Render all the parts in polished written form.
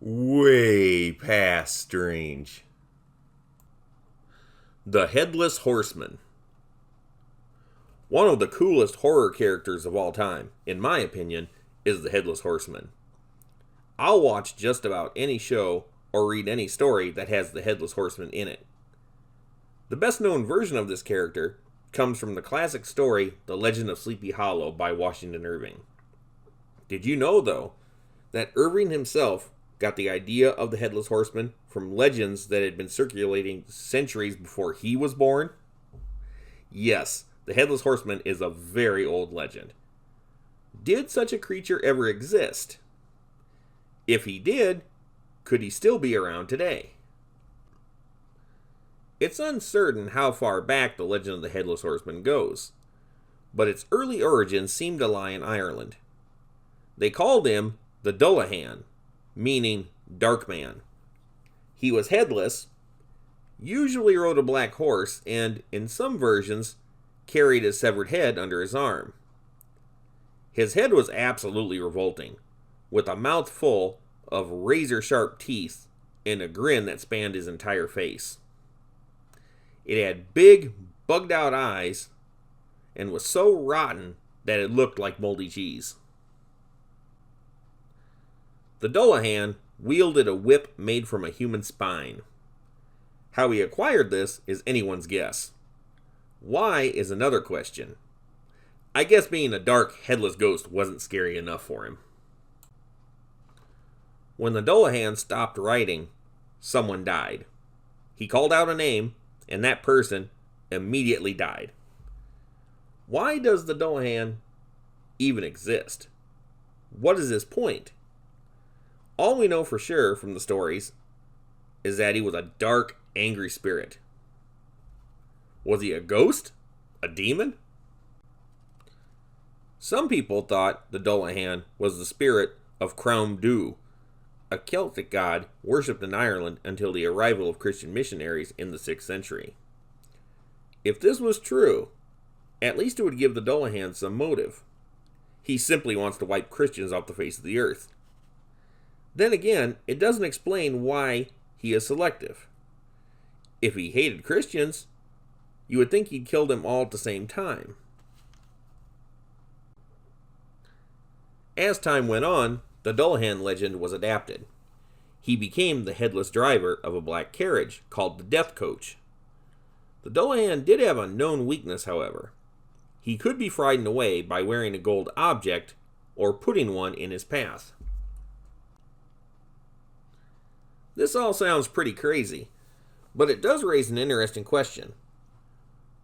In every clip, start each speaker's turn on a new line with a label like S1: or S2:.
S1: way past strange. The Headless Horseman. One of the coolest horror characters of all time, in my opinion, is the Headless Horseman. I'll watch just about any show or read any story that has the Headless Horseman in it. The best known version of this character comes from the classic story The Legend of Sleepy Hollow by Washington Irving. Did you know, though, that Irving himself got the idea of the Headless Horseman from legends that had been circulating centuries before he was born? Yes, the Headless Horseman is a very old legend. Did such a creature ever exist? If he did, could he still be around today? It's uncertain how far back the legend of the Headless Horseman goes, but its early origins seem to lie in Ireland. They called him the Dullahan, meaning dark man. He was headless, usually rode a black horse, and, in some versions, carried a severed head under his arm. His head was absolutely revolting, with a mouth full of razor-sharp teeth and a grin that spanned his entire face. It had big, bugged-out eyes and was so rotten that it looked like moldy cheese. The Dullahan wielded a whip made from a human spine. How he acquired this is anyone's guess. Why is another question. I guess being a dark, headless ghost wasn't scary enough for him. When the Dullahan stopped riding, someone died. He called out a name, and that person immediately died. Why does the Dullahan even exist? What is his point? All we know for sure from the stories is that he was a dark, angry spirit. Was he a ghost? A demon? Some people thought the Dullahan was the spirit of Crom Dubh, a Celtic god worshipped in Ireland until the arrival of Christian missionaries in the 6th century. If this was true, at least it would give the Dullahan some motive. He simply wants to wipe Christians off the face of the earth. Then again, it doesn't explain why he is selective. If he hated Christians, you would think he'd kill them all at the same time. As time went on, the Dullahan legend was adapted. He became the headless driver of a black carriage called the Death Coach. The Dullahan did have a known weakness, however. He could be frightened away by wearing a gold object or putting one in his path. This all sounds pretty crazy, but it does raise an interesting question.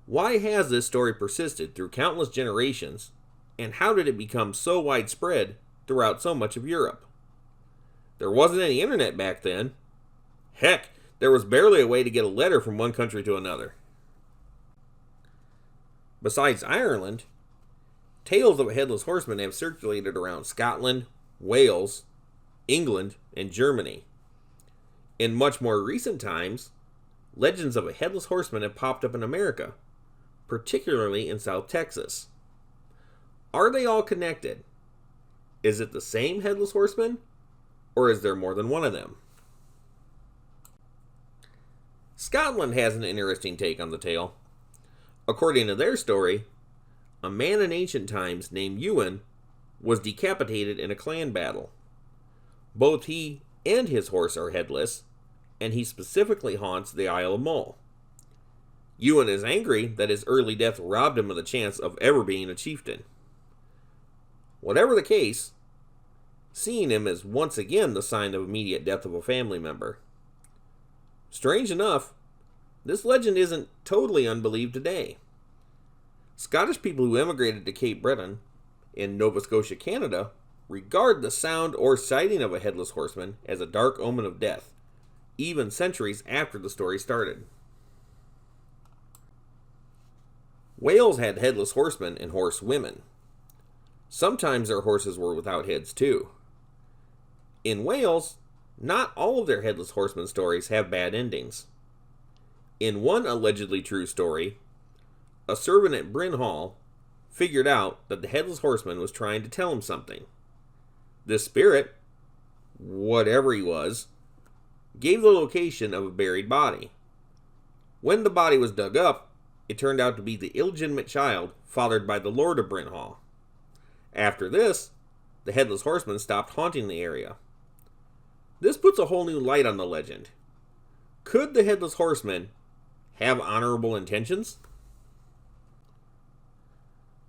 S1: Why has this story persisted through countless generations, and how did it become so widespread throughout so much of Europe? There wasn't any internet back then. Heck, there was barely a way to get a letter from one country to another. Besides Ireland, tales of a Headless Horseman have circulated around Scotland, Wales, England, and Germany. In much more recent times, legends of a Headless Horseman have popped up in America, particularly in South Texas. Are they all connected? Is it the same Headless Horseman, or is there more than one of them? Scotland has an interesting take on the tale. According to their story, a man in ancient times named Ewan was decapitated in a clan battle. Both he and his horse are headless, and he specifically haunts the Isle of Mull. Ewan is angry that his early death robbed him of the chance of ever being a chieftain. Whatever the case, seeing him is once again the sign of immediate death of a family member. Strange enough, this legend isn't totally unbelieved today. Scottish people who emigrated to Cape Breton in Nova Scotia, Canada, regard the sound or sighting of a Headless Horseman as a dark omen of death, even centuries after the story started. Wales had Headless Horsemen and horse women. Sometimes their horses were without heads too. In Wales, not all of their Headless Horseman stories have bad endings. In one allegedly true story, a servant at Bryn Hall figured out that the Headless Horseman was trying to tell him something. This spirit, whatever he was, gave the location of a buried body. When the body was dug up, it turned out to be the illegitimate child fathered by the Lord of Bryn Hall. After this, the Headless Horseman stopped haunting the area. This puts a whole new light on the legend. Could the Headless Horseman have honorable intentions?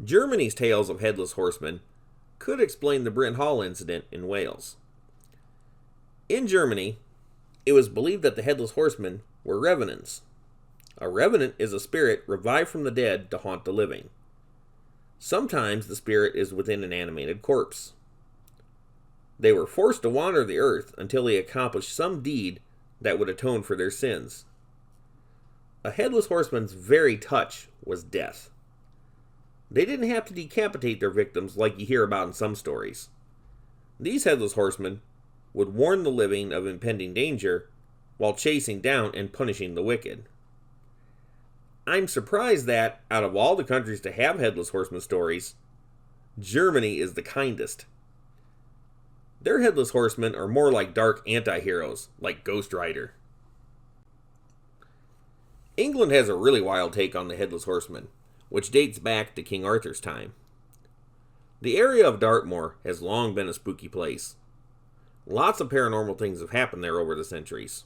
S1: Germany's tales of Headless Horsemen could explain the Bryn Hall incident in Wales. In Germany, it was believed that the Headless Horsemen were revenants. A revenant is a spirit revived from the dead to haunt the living. Sometimes the spirit is within an animated corpse. They were forced to wander the earth until they accomplished some deed that would atone for their sins. A Headless Horseman's very touch was death. They didn't have to decapitate their victims like you hear about in some stories. These Headless Horsemen would warn the living of impending danger while chasing down and punishing the wicked. I'm surprised that, out of all the countries to have Headless Horseman stories, Germany is the kindest. Their Headless Horsemen are more like dark anti-heroes, like Ghost Rider. England has a really wild take on the Headless Horseman, which dates back to King Arthur's time. The area of Dartmoor has long been a spooky place. Lots of paranormal things have happened there over the centuries.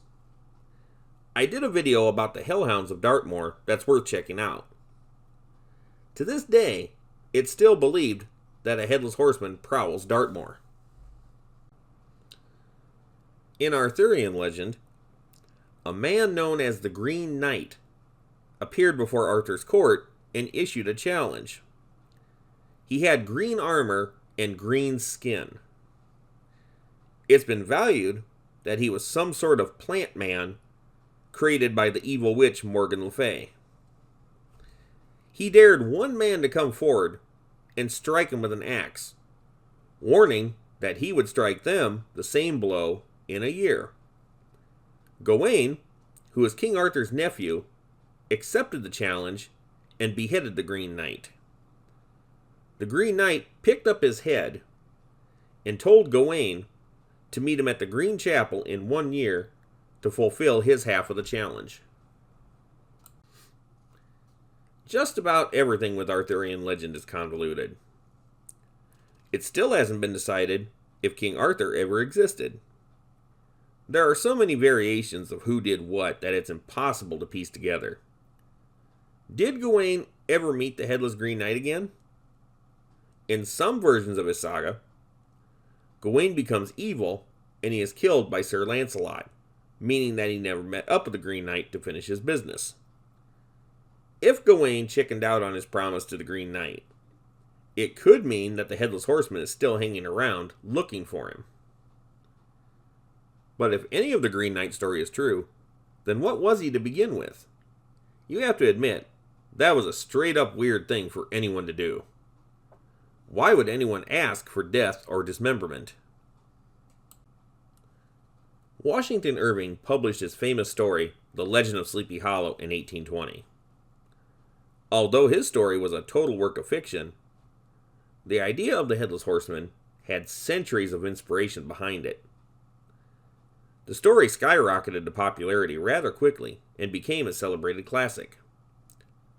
S1: I did a video about the Hellhounds of Dartmoor that's worth checking out. To this day, it's still believed that a Headless Horseman prowls Dartmoor. In Arthurian legend, a man known as the Green Knight appeared before Arthur's court and issued a challenge. He had green armor and green skin. It's been valued that he was some sort of plant man created by the evil witch Morgan Le Fay. He dared one man to come forward and strike him with an axe, warning that he would strike them the same blow in a year. Gawain, who was King Arthur's nephew, accepted the challenge and beheaded the Green Knight. The Green Knight picked up his head and told Gawain to meet him at the Green Chapel in 1 year to fulfill his half of the challenge. Just about everything with Arthurian legend is convoluted. It still hasn't been decided if King Arthur ever existed. There are so many variations of who did what that it's impossible to piece together. Did Gawain ever meet the Headless Green Knight again? In some versions of his saga, Gawain becomes evil and he is killed by Sir Lancelot, meaning that he never met up with the Green Knight to finish his business. If Gawain chickened out on his promise to the Green Knight, it could mean that the Headless Horseman is still hanging around looking for him. But if any of the Green Knight story is true, then what was he to begin with? You have to admit, that was a straight up weird thing for anyone to do. Why would anyone ask for death or dismemberment? Washington Irving published his famous story, The Legend of Sleepy Hollow, in 1820. Although his story was a total work of fiction, the idea of the Headless Horseman had centuries of inspiration behind it. The story skyrocketed to popularity rather quickly and became a celebrated classic.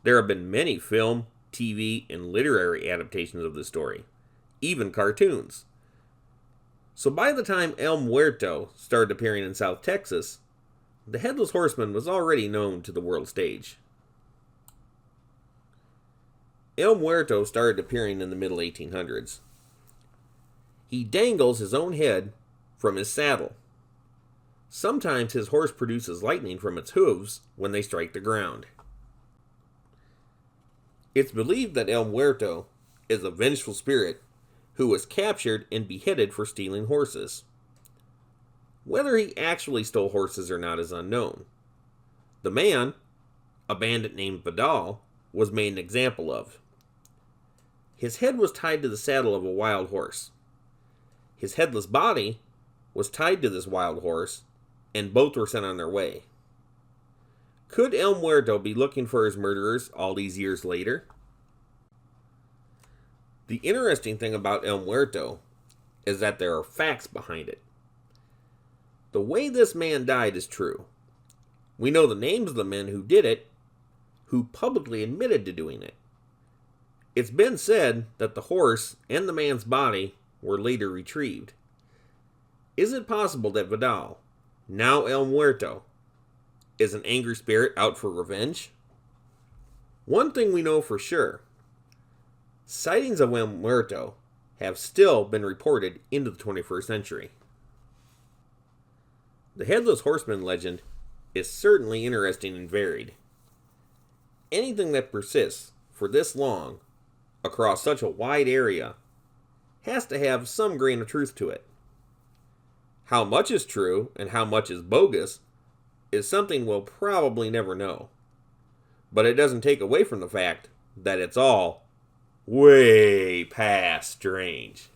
S1: There have been many film, TV, and literary adaptations of this story, even cartoons. So by the time El Muerto started appearing in South Texas, the Headless Horseman was already known to the world stage. El Muerto started appearing in the middle 1800s. He dangles his own head from his saddle. Sometimes his horse produces lightning from its hooves when they strike the ground. It's believed that El Muerto is a vengeful spirit who was captured and beheaded for stealing horses. Whether he actually stole horses or not is unknown. The man, a bandit named Vidal, was made an example of. His head was tied to the saddle of a wild horse. His headless body was tied to this wild horse, and both were sent on their way. Could El Muerto be looking for his murderers all these years later? The interesting thing about El Muerto is that there are facts behind it. The way this man died is true. We know the names of the men who did it, who publicly admitted to doing it. It's been said that the horse and the man's body were later retrieved. Is it possible that Vidal, now El Muerto, is an angry spirit out for revenge? One thing we know for sure: sightings of El Muerto have still been reported into the 21st century. The Headless Horseman legend is certainly interesting and varied. Anything that persists for this long, across such a wide area, has to have some grain of truth to it. How much is true and how much is bogus is something we'll probably never know. But it doesn't take away from the fact that it's all way past strange.